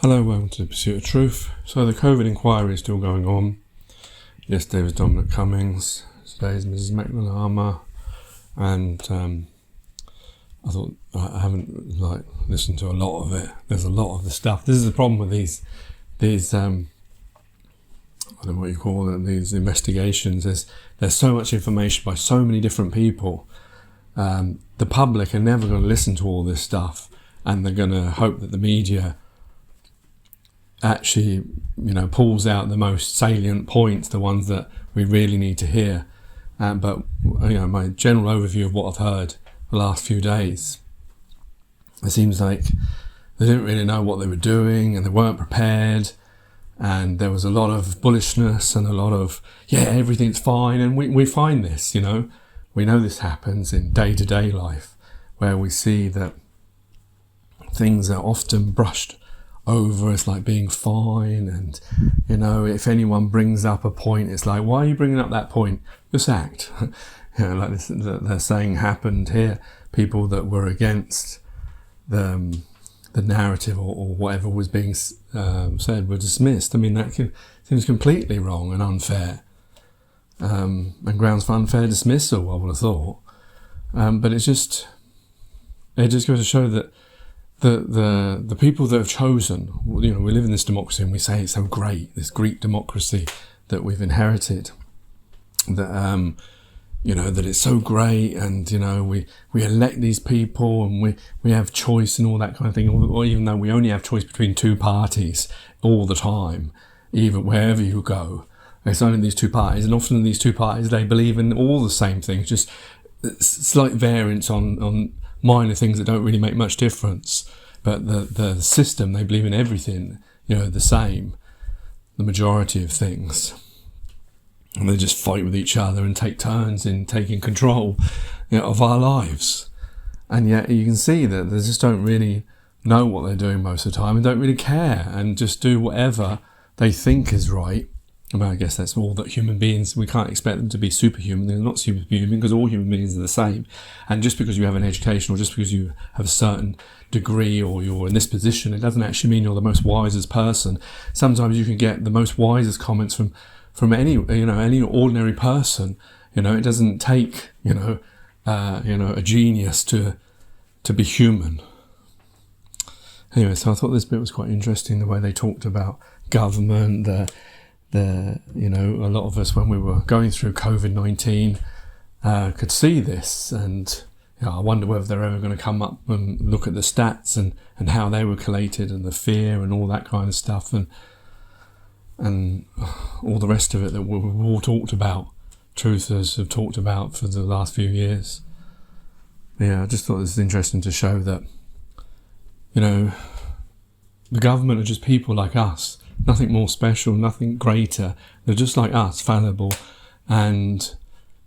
Hello, welcome to the Pursuit of Truth. So the Covid inquiry is still going on. Yesterday was Dominic Cummings, today is Mrs. McNamara, and I thought I haven't listened to a lot of it. There's a lot of the stuff. This is the problem with these I don't know what you call them, these investigations. There's so much information by so many different people. The public are never going to listen to all this stuff, and they're going to hope that the media actually, pulls out the most salient points, the ones that we really need to hear. But my general overview of what I've heard the last few days, it seems like they didn't really know what they were doing, and they weren't prepared, and there was a lot of bullishness and a lot of, everything's fine. And we find this, we know this happens in day-to-day life, where we see that things are often brushed over. It's like being fine, and if anyone brings up a point, it's like, why are you bringing up that point? Just act. Like this, they're saying happened here. People that were against the narrative or whatever was being said were dismissed. I mean, that seems completely wrong and unfair, and grounds for unfair dismissal, I would have thought. But it just goes to show that the people that have chosen, we live in this democracy, and we say it's so great, this Greek democracy that we've inherited, that that it's so great, and we elect these people, and we have choice and all that kind of thing. Or even though we only have choice between two parties all the time, even wherever you go, it's only these two parties, and often these two parties, they believe in all the same things, just slight variants on minor things that don't really make much difference. But the system, they believe in everything, the same, the majority of things. And they just fight with each other and take turns in taking control of our lives. And yet you can see that they just don't really know what they're doing most of the time, and don't really care, and just do whatever they think is right. I guess that's all that human beings, we can't expect them to be superhuman. They're not superhuman, because all human beings are the same. And just because you have an education, or just because you have a certain degree, or you're in this position, it doesn't actually mean you're the most wisest person. Sometimes you can get the most wisest comments from any ordinary person. It doesn't take a genius to be human. Anyway, so I thought this bit was quite interesting, the way they talked about government, a lot of us, when we were going through Covid-19, could see this, and I wonder whether they're ever going to come up and look at the stats and how they were collated, and the fear and all that kind of stuff, and all the rest of it that we've all talked about, truthers have talked about for the last few years. I just thought this was interesting to show that, the government are just people like us. Nothing more special, nothing greater. They're just like us, fallible, and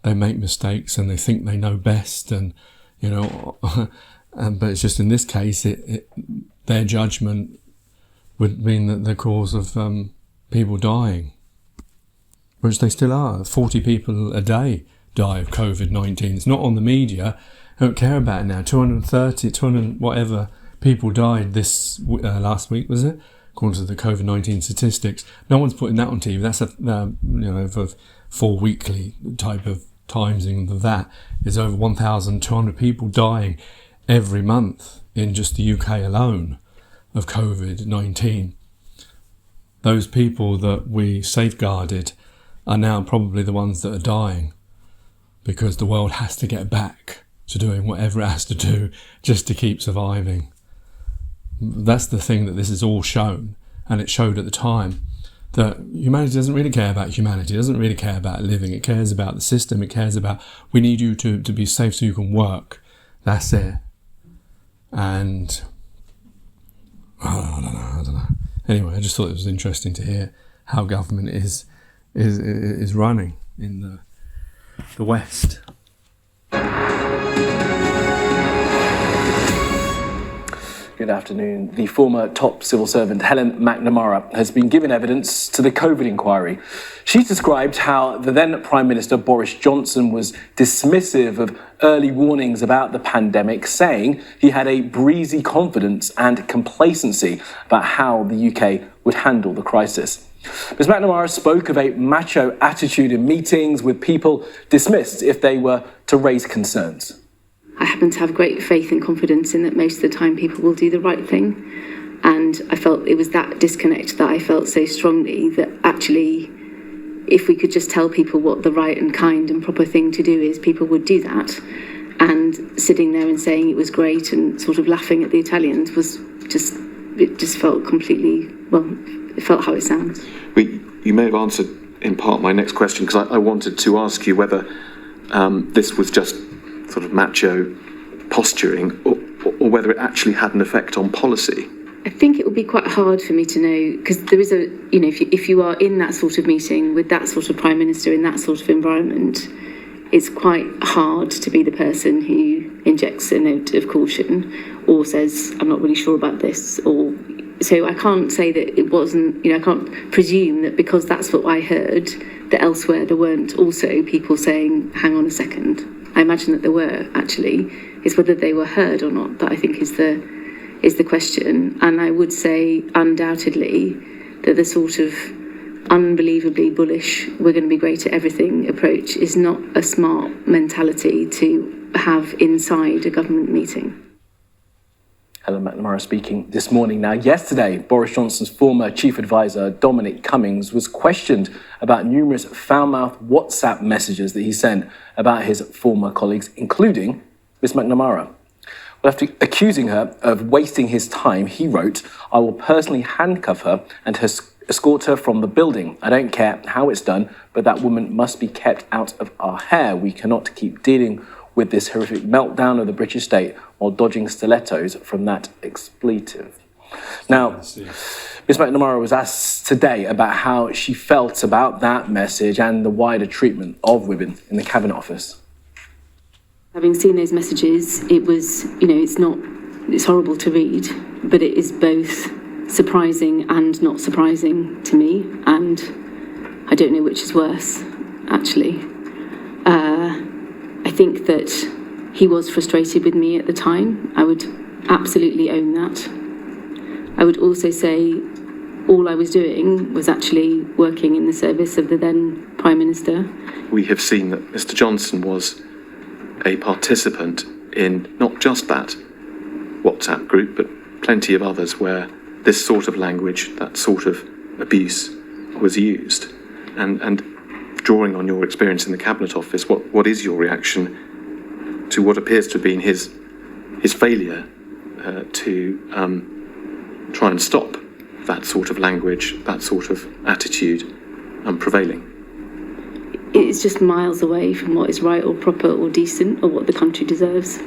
they make mistakes, and they think they know best, and but it's just, in this case, their judgment would mean that the cause of people dying, which they still are. 40 people a day die of Covid-19. It's not on the media. I don't care about it now. 200 whatever people died this last week, was it? According to the Covid-19 statistics. No one's putting that on TV. That's for 4 weekly type of timesing of that. There's over 1,200 people dying every month in just the UK alone of Covid-19. Those people that we safeguarded are now probably the ones that are dying, because the world has to get back to doing whatever it has to do just to keep surviving. That's the thing that this is all shown, and it showed at the time, that humanity doesn't really care about humanity. It doesn't really care about living. It cares about the system. It cares about, we need you to be safe so you can work. That's it. And I don't know. Anyway, I just thought it was interesting to hear how government is running in the West. Good afternoon. The former top civil servant Helen McNamara has been given evidence to the Covid inquiry. She's described how the then Prime Minister Boris Johnson was dismissive of early warnings about the pandemic, saying he had a breezy confidence and complacency about how the UK would handle the crisis. Ms McNamara spoke of a macho attitude in meetings with people dismissed if they were to raise concerns. I happen to have great faith and confidence in that most of the time people will do the right thing. And I felt it was that disconnect that I felt so strongly that actually, if we could just tell people what the right and kind and proper thing to do is, people would do that. And sitting there and saying it was great and sort of laughing at the Italians was just, it just felt completely, well, it felt how it sounds. You may have answered in part my next question, because I wanted to ask you whether this was just sort of macho posturing or whether it actually had an effect on policy. I think it would be quite hard for me to know, because there is a, you know, if you are in that sort of meeting with that sort of Prime Minister in that sort of environment, it's quite hard to be the person who injects a note of caution or says, I'm not really sure about this, or so I can't say that it wasn't, you know, I can't presume that because that's what I heard, that elsewhere there weren't also people saying, hang on a second. I imagine that there were, actually. It's whether they were heard or not that I think is the question. And I would say undoubtedly that the sort of unbelievably bullish, we're going to be great at everything approach is not a smart mentality to have inside a government meeting. Helen McNamara speaking this morning. Now, yesterday, Boris Johnson's former chief advisor, Dominic Cummings, was questioned about numerous foul-mouthed WhatsApp messages that he sent about his former colleagues, including Ms McNamara. Well, after accusing her of wasting his time, he wrote, I will personally handcuff her and escort her from the building. I don't care how it's done, but that woman must be kept out of our hair. We cannot keep dealing with this horrific meltdown of the British state while dodging stilettos from that expletive. Now, Ms McNamara was asked today about how she felt about that message and the wider treatment of women in the Cabinet Office. Having seen those messages, it was, you know, it's horrible to read, but it is both surprising and not surprising to me, and I don't know which is worse, actually. I think that he was frustrated with me at the time. I would absolutely own that. I would also say all I was doing was actually working in the service of the then Prime Minister. We have seen that Mr. Johnson was a participant in not just that WhatsApp group, but plenty of others where this sort of language, that sort of abuse was used. And drawing on your experience in the Cabinet Office, what is your reaction to what appears to have been his failure to try and stop that sort of language, that sort of attitude prevailing? It is just miles away from what is right or proper or decent or what the country deserves.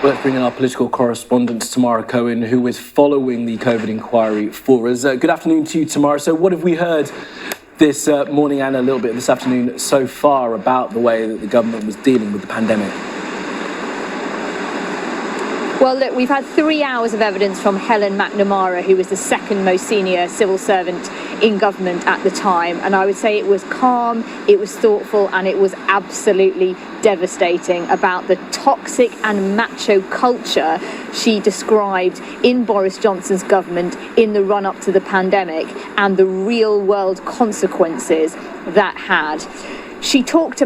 Well, let's bring in our political correspondent, Tamara Cohen, who is following the Covid inquiry for us. Good afternoon to you, Tamara. So what have we heard this morning and a little bit this afternoon so far about the way that the government was dealing with the pandemic? Well, look, we've had 3 hours of evidence from Helen McNamara, who was the second most senior civil servant in government at the time. And I would say it was calm, it was thoughtful, and it was absolutely devastating about the toxic and macho culture she described in Boris Johnson's government in the run-up to the pandemic and the real-world consequences that had. She talked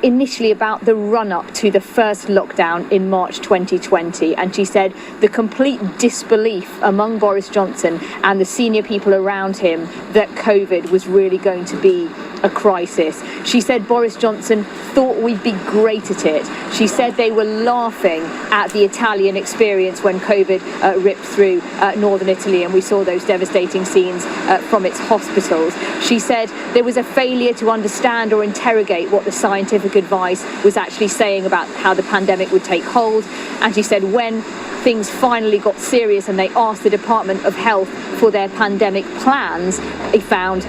initially about the run-up to the first lockdown in March 2020, and she said the complete disbelief among Boris Johnson and the senior people around him that COVID was really going to be a crisis. She said Boris Johnson thought we'd be great at it. She said they were laughing at the Italian experience when COVID ripped through northern Italy, and we saw those devastating scenes from its hospitals. She said there was a failure to understand or interrogate what the scientific advice was actually saying about how the pandemic would take hold. And she said when things finally got serious and they asked the Department of Health for their pandemic plans, they found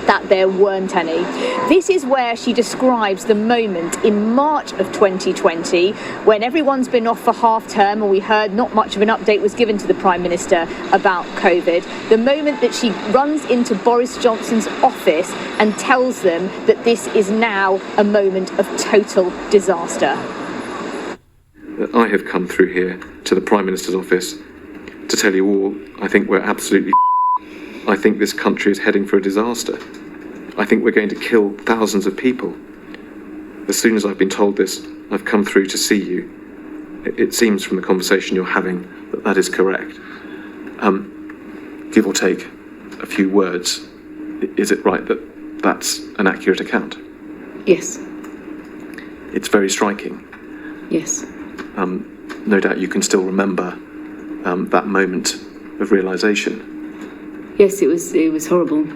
that there weren't any. This is where she describes the moment in March of 2020 when everyone's been off for half term and we heard not much of an update was given to the Prime Minister about COVID. The moment that she runs into Boris Johnson's office and tells them that this is now a moment of total disaster. I have come through here to the Prime Minister's office to tell you all, I think we're absolutely I think this country is heading for a disaster. I think we're going to kill thousands of people. As soon as I've been told this, I've come through to see you. It seems from the conversation you're having that that is correct. Give or take a few words, is it right that that's an accurate account? Yes. It's very striking. Yes. No doubt you can still remember that moment of realisation. Yes, it was horrible.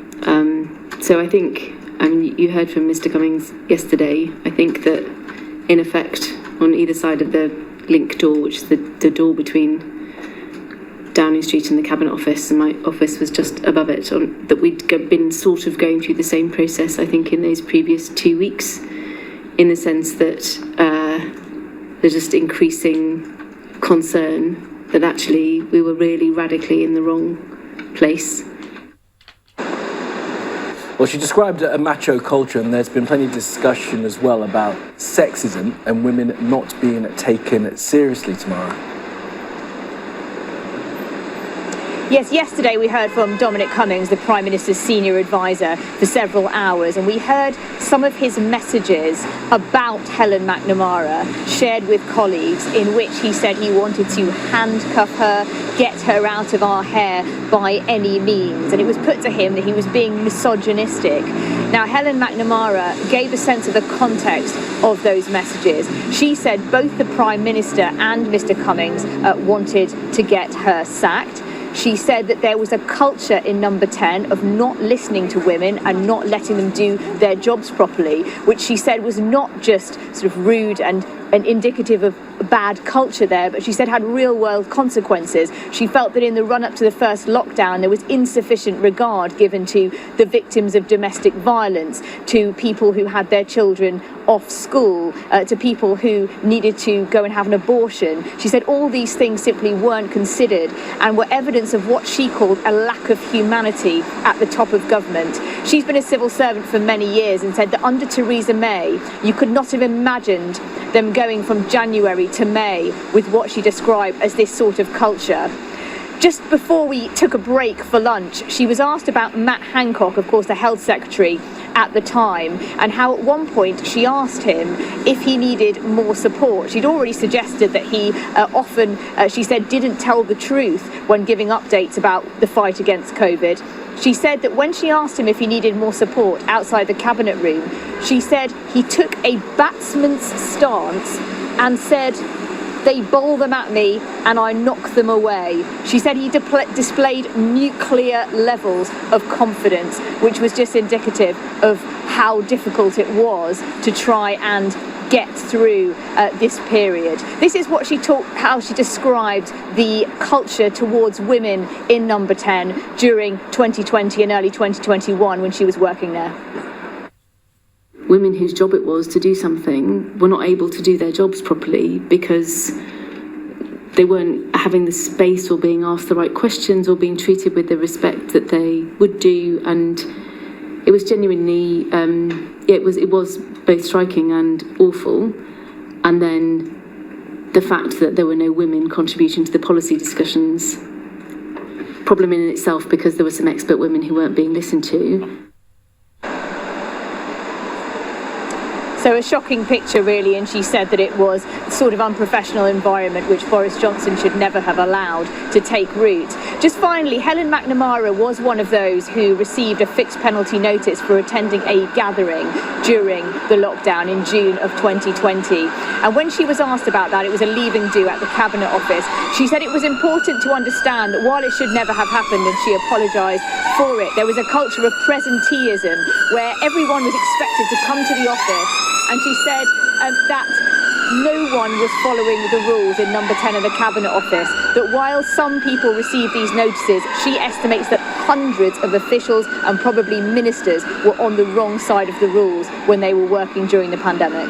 So I think, you heard from Mr. Cummings yesterday. I think that, in effect, on either side of the link door, which is the door between Downing Street and the Cabinet Office, and my office was just above it, that we'd been sort of going through the same process, I think, in those previous 2 weeks, in the sense that there's just increasing concern that actually we were really radically in the wrong place. Well, she described a macho culture, and there's been plenty of discussion as well about sexism and women not being taken seriously tomorrow. Yes, yesterday we heard from Dominic Cummings, the Prime Minister's senior advisor, for several hours, and we heard some of his messages about Helen McNamara shared with colleagues, in which he said he wanted to handcuff her, get her out of our hair by any means. And it was put to him that he was being misogynistic. Now, Helen McNamara gave a sense of the context of those messages. She said both the Prime Minister and Mr. Cummings wanted to get her sacked. She said that there was a culture in Number 10 of not listening to women and not letting them do their jobs properly, which she said was not just sort of rude and indicative of bad culture there, but she said had real world consequences. She felt that in the run up to the first lockdown there was insufficient regard given to the victims of domestic violence, to people who had their children off school, to people who needed to go and have an abortion. She said all these things simply weren't considered and were evidence of what she called a lack of humanity at the top of government. She's been a civil servant for many years and said that under Theresa May you could not have imagined them going from January to May with what she described as this sort of culture. Just before we took a break for lunch, she was asked about Matt Hancock, of course the Health Secretary at the time, and how at one point she asked him if he needed more support. She'd already suggested that he often, she said, didn't tell the truth when giving updates about the fight against COVID. She said that when she asked him if he needed more support outside the cabinet room, she said he took a batsman's stance and said, "They bowl them at me and I knock them away." She said he displayed nuclear levels of confidence, which was just indicative of how difficult it was to try and get through this period. This is what how she described the culture towards women in Number 10 during 2020 and early 2021 when she was working there. Women whose job it was to do something were not able to do their jobs properly because they weren't having the space or being asked the right questions or being treated with the respect that they would do. And it was genuinely, it was both striking and awful. And then the fact that there were no women contributing to the policy discussions, problem in itself because there were some expert women who weren't being listened to. So a shocking picture, really, and she said that it was a sort of unprofessional environment which Boris Johnson should never have allowed to take root. Just finally, Helen McNamara was one of those who received a fixed penalty notice for attending a gathering during the lockdown in June of 2020. And when she was asked about that, it was a leaving do at the Cabinet Office. She said it was important to understand that while it should never have happened, and she apologised for it, there was a culture of presenteeism where everyone was expected to come to the office. And she said that no one was following the rules in Number 10 of the Cabinet Office, that while some people received these notices, she estimates that hundreds of officials and probably ministers were on the wrong side of the rules when they were working during the pandemic.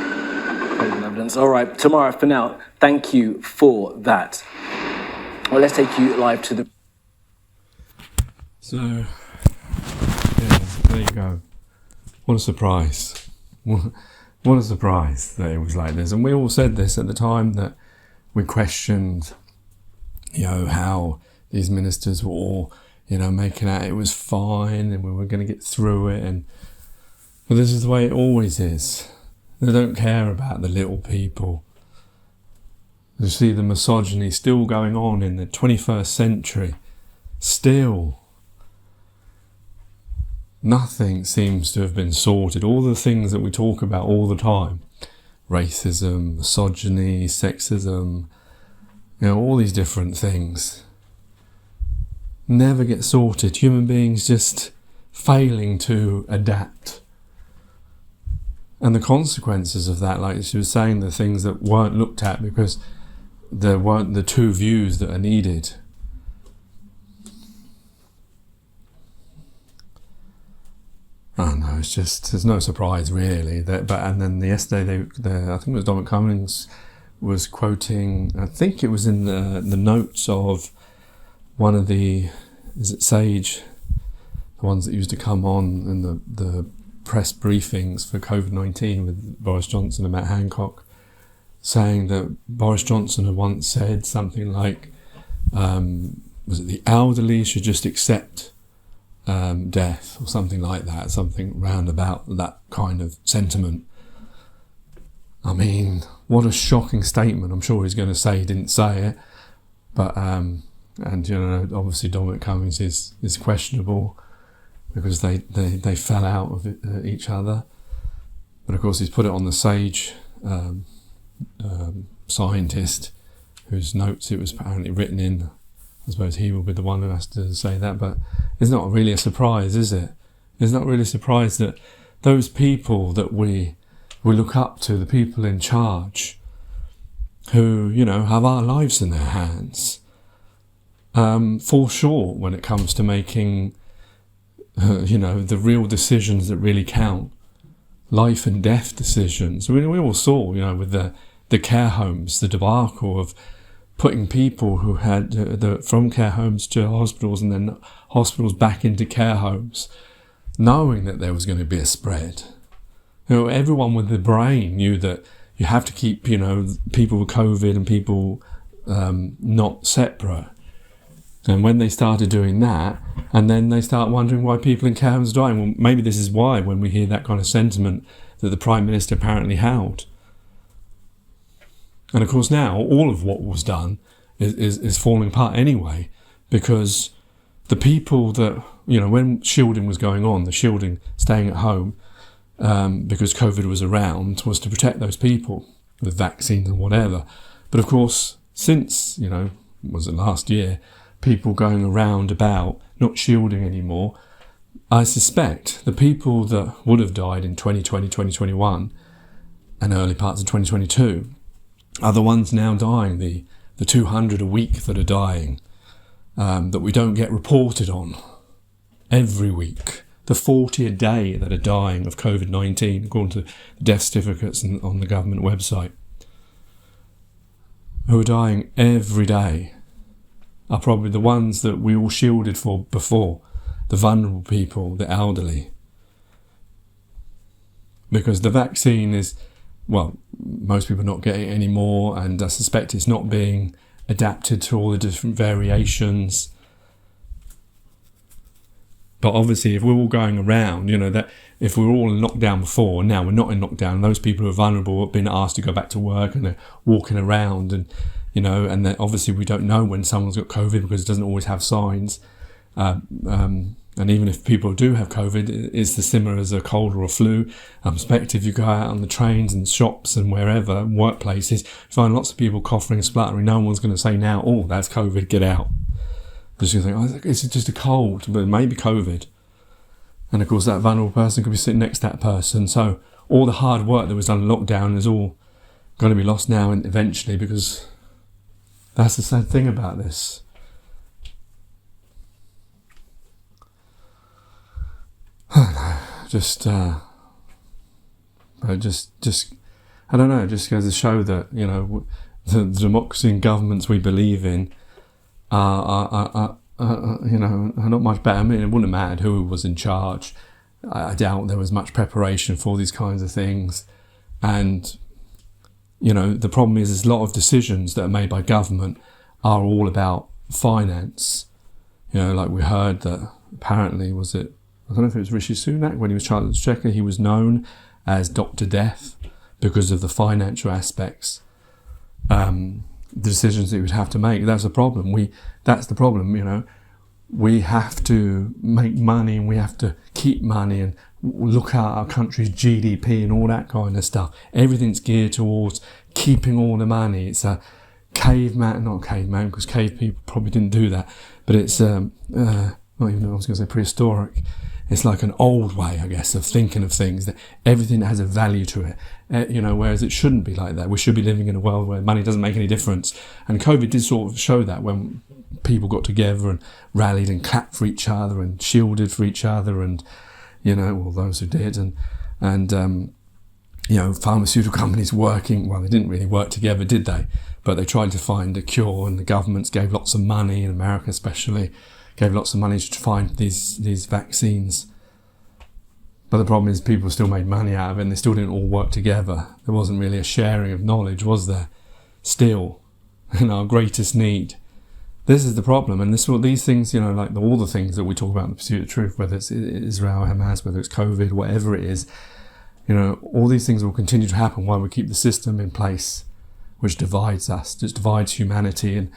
Evidence. All right, Tamara, for now, thank you for that. Well, let's take you live to the... So, yeah, there you go. What a surprise. What a surprise that it was like this. And we all said this at the time, that we questioned, how these ministers were all, making out it was fine and we were going to get through it. But this is the way it always is. They don't care about the little people. You see the misogyny still going on in the 21st century. Still. Nothing seems to have been sorted. All the things that we talk about all the time, racism, misogyny, sexism, all these different things, never get sorted. Human beings just failing to adapt. And the consequences of that, like she was saying, the things that weren't looked at because there weren't the two views that are needed. Oh no, it's just, there's no surprise really. And then yesterday, I think it was Dominic Cummings was quoting, I think it was in the notes of one of the, is it Sage, the ones that used to come on in the press briefings for Covid-19 with Boris Johnson and Matt Hancock, saying that Boris Johnson had once said something like, was it the elderly should just accept death or something like that, something round about that kind of sentiment. I mean, what a shocking statement. I'm sure he's going to say he didn't say it, but and obviously Dominic Cummings is questionable because they fell out of each other, but of course he's put it on the Sage scientist whose notes it was apparently written in. I suppose he will be the one who has to say that, but it's not really a surprise, is it? It's not really a surprise that those people that we look up to, the people in charge, who, have our lives in their hands, fall short when it comes to making, the real decisions that really count, life and death decisions. We all saw, with the care homes, the debacle of putting people who had from care homes to hospitals and then hospitals back into care homes, knowing that there was going to be a spread. Everyone with the brain knew that you have to keep, people with COVID and people not separate. And when they started doing that, and then they start wondering why people in care homes are dying. Well, maybe this is why, when we hear that kind of sentiment that the Prime Minister apparently held. And of course now, all of what was done is falling apart anyway, because the people that, when shielding was going on, the shielding, staying at home, because COVID was around, was to protect those people with vaccines and whatever. But of course, since, was it last year, people going around about not shielding anymore, I suspect the people that would have died in 2020, 2021 and early parts of 2022 are the ones now dying, the 200 a week that are dying, that we don't get reported on every week. The 40 a day that are dying of Covid-19, according to the death certificates on the government website, who are dying every day, are probably the ones that we all shielded for before, the vulnerable people, the elderly. Because the vaccine is, well, most people are not getting it anymore, and I suspect it's not being adapted to all the different variations. But obviously, if we're all going around, that if we were all in lockdown before, now we're not in lockdown, those people who are vulnerable have been asked to go back to work and they're walking around, and and then obviously we don't know when someone's got COVID because it doesn't always have signs. And even if people do have COVID, it's the similar as a cold or a flu. I suspect if you go out on the trains and shops and wherever, workplaces, you find lots of people coughing and spluttering. No one's going to say now, oh, that's COVID, get out. Just going to think, oh, it's just a cold, but maybe COVID. And of course, that vulnerable person could be sitting next to that person. So all the hard work that was done in lockdown is all going to be lost now and eventually, because that's the sad thing about this. just I don't know. It just goes to show that the democracy and governments we believe in are not much better. I mean, it wouldn't have mattered who was in charge. I doubt there was much preparation for these kinds of things, and the problem is a lot of decisions that are made by government are all about finance. Like we heard that apparently I don't know if it was Rishi Sunak, when he was Chancellor Exchequer, he was known as Dr. Death because of the financial aspects, the decisions that he would have to make. That's the problem. That's the problem, We have to make money and we have to keep money and look at our country's GDP and all that kind of stuff. Everything's geared towards keeping all the money. It's a not caveman, because cave people probably didn't do that, but it's not even, I was going to say prehistoric. It's like an old way, I guess, of thinking of things, that everything has a value to it, whereas it shouldn't be like that. We should be living in a world where money doesn't make any difference. And COVID did sort of show that, when people got together and rallied and clapped for each other and shielded for each other, and, those who did. And pharmaceutical companies working, well, they didn't really work together, did they? But they tried to find a cure, and the governments gave lots of money, in America especially, gave lots of money to find these vaccines. But the problem is people still made money out of it, and they still didn't all work together. There wasn't really a sharing of knowledge, was there? Still, our greatest need. This is the problem, and these things, like all the things that we talk about in the pursuit of truth, whether it's Israel, Hamas, whether it's COVID, whatever it is, all these things will continue to happen while we keep the system in place, which divides us, just divides humanity. And,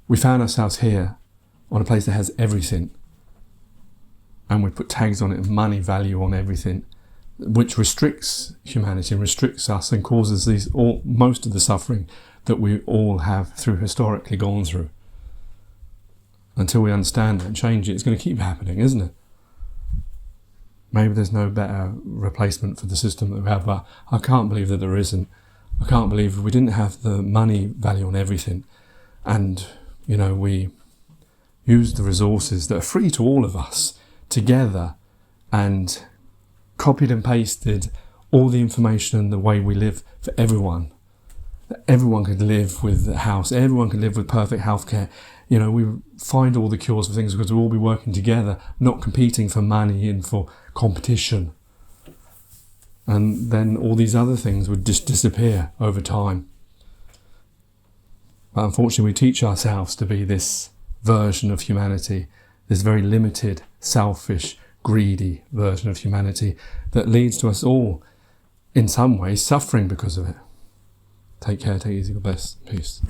we found ourselves here on a place that has everything, and we put tags on it of money value on everything, which restricts humanity and restricts us and causes most of the suffering that we all have historically gone through. Until we understand that and change it, it's going to keep happening, isn't it? Maybe there's no better replacement for the system that we have, but I can't believe that there isn't. I can't believe if we didn't have the money value on everything, and we used the resources that are free to all of us together and copied and pasted all the information and the way we live for everyone. That everyone could live with a house, everyone could live with perfect healthcare. We find all the cures for things because we'll all be working together, not competing for money and for competition. And then all these other things would just disappear over time. But unfortunately, we teach ourselves to be this version of humanity, this very limited, selfish, greedy version of humanity that leads to us all, in some ways, suffering because of it. Take care, take it easy, God bless, peace.